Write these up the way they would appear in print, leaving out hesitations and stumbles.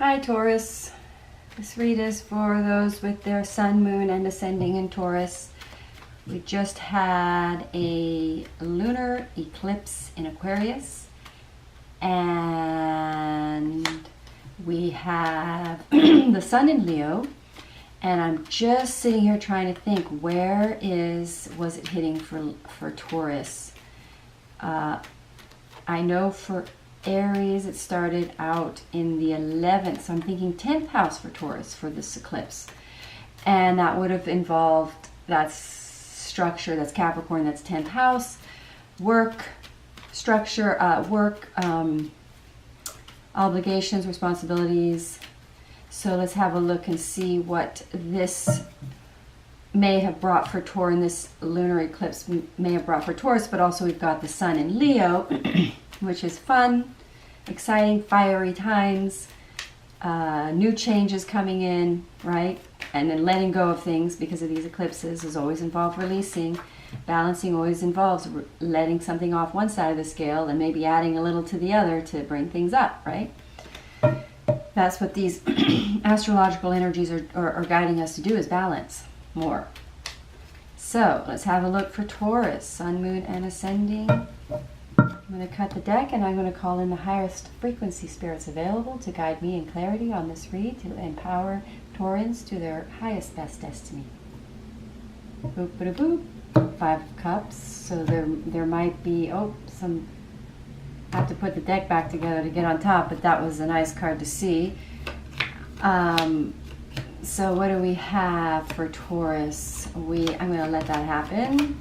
Hi Taurus. This read is for those with their sun, moon, and ascending in Taurus. We just had a lunar eclipse in Aquarius, and we have the sun in Leo, and I'm just sitting here trying to think, was it hitting for Taurus? I know for Aries it started out in the 11th, so I'm thinking 10th house for Taurus for this eclipse, and that would have involved that structure, that's Capricorn, that's 10th house, work structure, obligations, responsibilities. So let's have a look and see what this may have brought for Taurus, this lunar eclipse may have brought for Taurus, but also we've got the sun in Leo, which is fun, exciting, fiery times, new changes coming in, right? And then letting go of things because of these eclipses is always involved releasing. Balancing always involves letting something off one side of the scale and maybe adding a little to the other to bring things up, right? That's what these astrological energies are guiding us to do, is balance more. So let's have a look for Taurus, sun, moon, and ascending. I'm going to cut the deck, and I'm going to call in the highest frequency spirits available to guide me in clarity on this read, to empower Taurans to their highest, best destiny. Boop, boop, boop. 5 of Cups. So there might be, some, I have to put the deck back together to get on top, but that was a nice card to see. So what do we have for Taurus? I'm going to let that happen.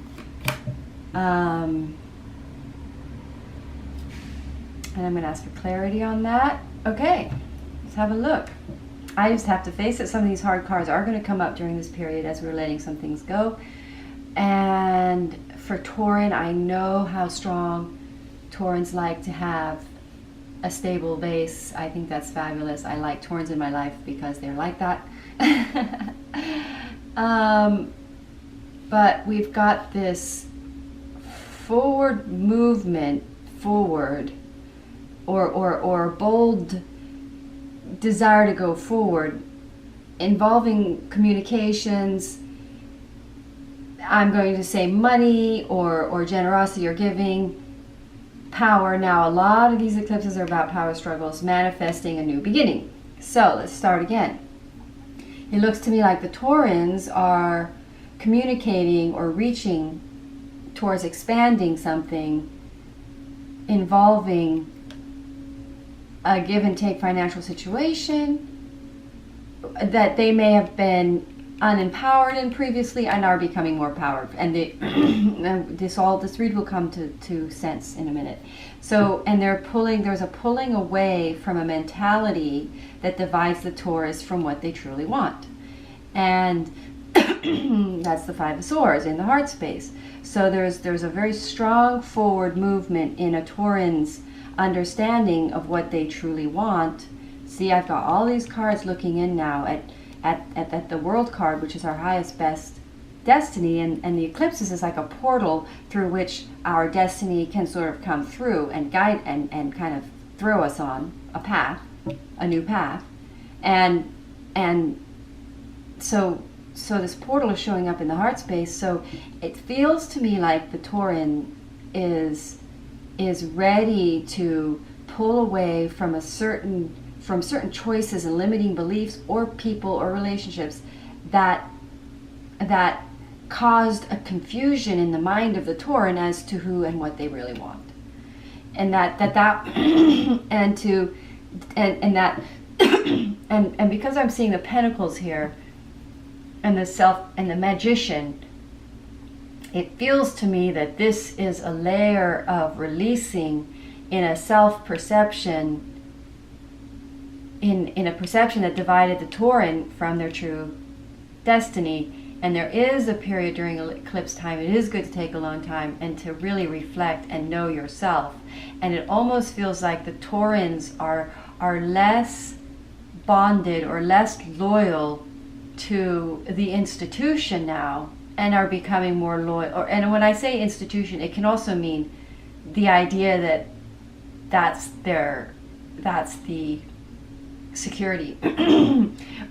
And I'm going to ask for clarity on that. Okay, let's have a look. I just have to face it. Some of these hard cards are going to come up during this period as we're letting some things go. And for Tauran, I know how strong Taurans like to have a stable base. I think that's fabulous. I like Taurans in my life because they're like that. But we've got this forward movement, or bold desire to go forward, involving communications. I'm going to say money or generosity or giving, power. Now, a lot of these eclipses are about power struggles, manifesting a new beginning. So let's start again. It looks to me like the Taurans are communicating or reaching towards expanding something involving a give and take financial situation that they may have been unempowered in previously and are becoming more powerful. And this read will come to sense in a minute. So, and there's a pulling away from a mentality that divides the Taurus from what they truly want. And that's the 5 of Swords in the heart space. So there's a very strong forward movement in a Tauran's understanding of what they truly want. See, I've got all these cards looking in now at the World card, which is our highest, best destiny, and the eclipses is like a portal through which our destiny can sort of come through and guide and kind of throw us on a path, a new path. And so this portal is showing up in the heart space. So it feels to me like the Tauran is ready to pull away from certain choices and limiting beliefs or people or relationships that caused a confusion in the mind of the Tauran as to who and what they really want, and that and because I'm seeing the Pentacles here and the Self and the Magician, it feels to me that this is a layer of releasing in a self-perception, in a perception that divided the Tauran from their true destiny. And there is a period during eclipse time, it is good to take alone time and to really reflect and know yourself. And it almost feels like the Taurans are less bonded or less loyal to the institution now, and are becoming more loyal. And when I say institution, it can also mean the idea that that's the security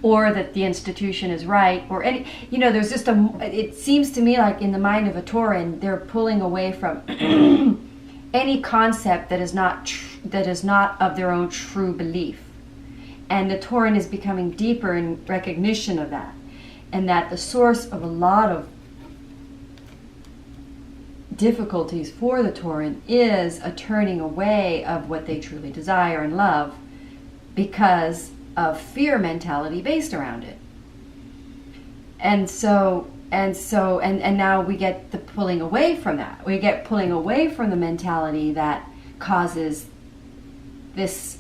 or that the institution is right, or any, there's just it seems to me like in the mind of a Tauran, they're pulling away from any concept that is not of their own true belief. And the Tauran is becoming deeper in recognition of that, and that the source of a lot of difficulties for the Tauran is a turning away of what they truly desire and love, because of fear mentality based around it. And now we get the pulling away from that. We get pulling away from the mentality that causes this.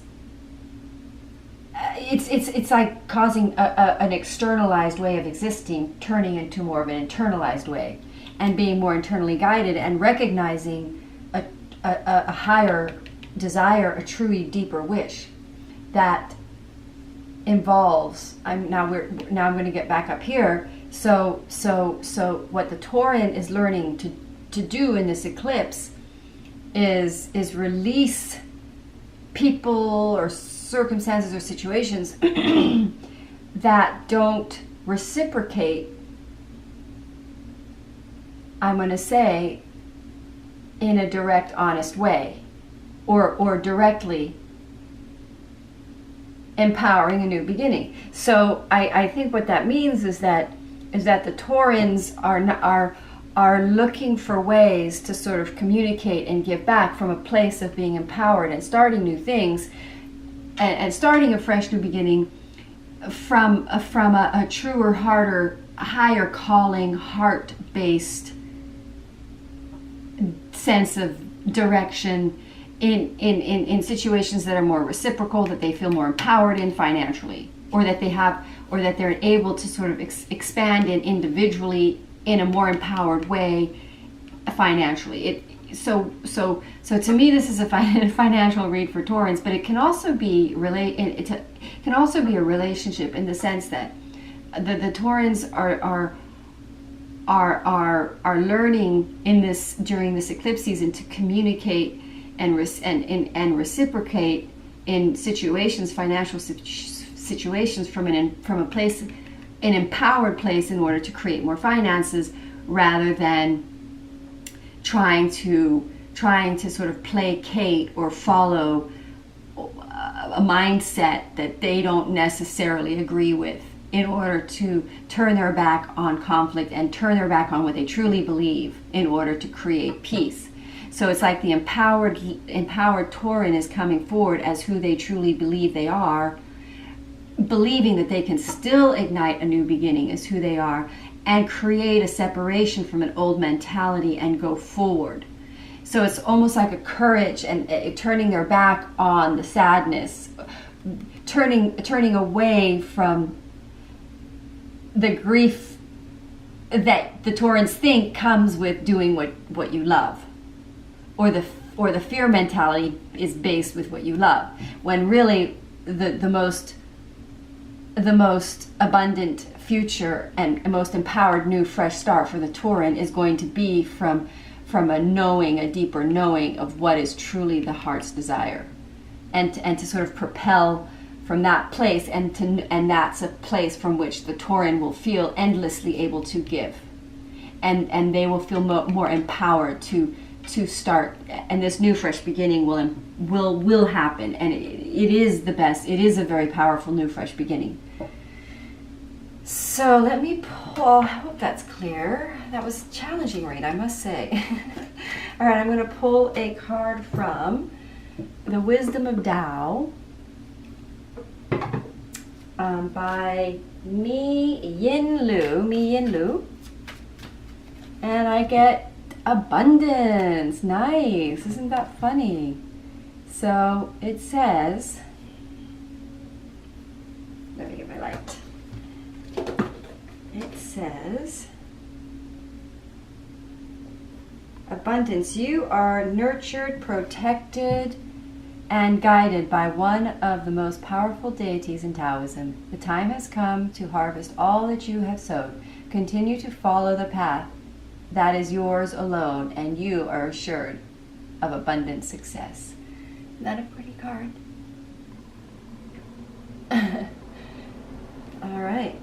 It's like causing an externalized way of existing, turning into more of an internalized way, and being more internally guided, and recognizing a higher desire, a truly deeper wish that involves. Now I'm going to get back up here. So what the Tauran is learning to do in this eclipse is release people or circumstances or situations that don't reciprocate, I'm going to say, in a direct, honest way, or directly empowering a new beginning. So I think what that means is that the Taurans are looking for ways to sort of communicate and give back from a place of being empowered and starting new things, and starting a fresh new beginning from a truer, harder, higher calling, heart-based sense of direction in situations that are more reciprocal, that they feel more empowered in financially, or that they're able to sort of expand in individually in a more empowered way financially. So to me, this is a financial read for Taurans, but it can also be a relationship, in the sense that the Taurans are learning during this eclipse season to communicate and reciprocate in situations, financial situations, from a place, an empowered place, in order to create more finances, rather than trying to sort of placate or follow a mindset that they don't necessarily agree with, in order to turn their back on conflict and turn their back on what they truly believe in order to create peace. So it's like the empowered Tauran is coming forward as who they truly believe they are, believing that they can still ignite a new beginning as who they are, and create a separation from an old mentality and go forward. So it's almost like a courage and turning their back on the sadness, turning away from the grief that the Taurans think comes with doing what you love, or the fear mentality is based with what you love, when really the most abundant future and most empowered new fresh start for the Tauran is going to be from a deeper knowing of what is truly the heart's desire, and to sort of propel from that place, and that's a place from which the Tauran will feel endlessly able to give, and they will feel more empowered to start, and this new fresh beginning will happen, and it is the best. It is a very powerful new fresh beginning. So let me pull. I hope that's clear. That was a challenging read, I must say. All right, I'm going to pull a card from the Wisdom of Tao by Mi Yin Lu, and I get abundance. Nice, isn't that funny? So it says, let me get my light. It says, abundance, you are nurtured, protected, and guided by one of the most powerful deities in Taoism. The time has come to harvest all that you have sowed. Continue to follow the path that is yours alone, and you are assured of abundant success. Isn't that a pretty card? All right.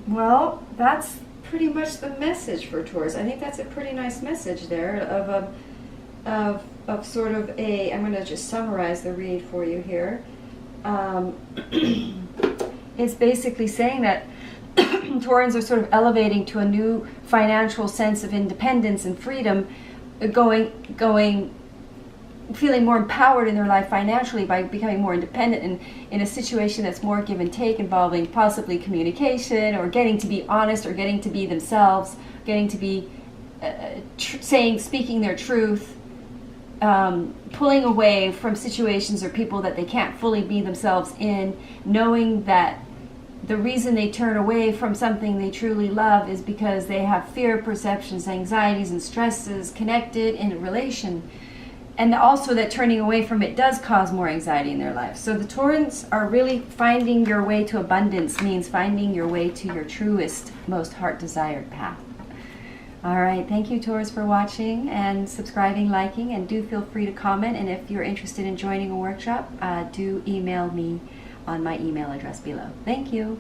Well, that's pretty much the message for Taurus. I think that's a pretty nice message there of sort of a, I'm going to just summarize the read for you here. It's basically saying that Taurans are sort of elevating to a new financial sense of independence and freedom, feeling more empowered in their life financially by becoming more independent and in a situation that's more give and take, involving possibly communication or getting to be honest or getting to be themselves, getting to be speaking their truth, pulling away from situations or people that they can't fully be themselves in, knowing that the reason they turn away from something they truly love is because they have fear, perceptions, anxieties, and stresses connected in a relation. And also that turning away from it does cause more anxiety in their life. So the Taurans are really finding your way to abundance, means finding your way to your truest, most heart-desired path. All right, thank you, Taurus, for watching and subscribing, liking, and do feel free to comment. And if you're interested in joining a workshop, do email me on my email address below. Thank you.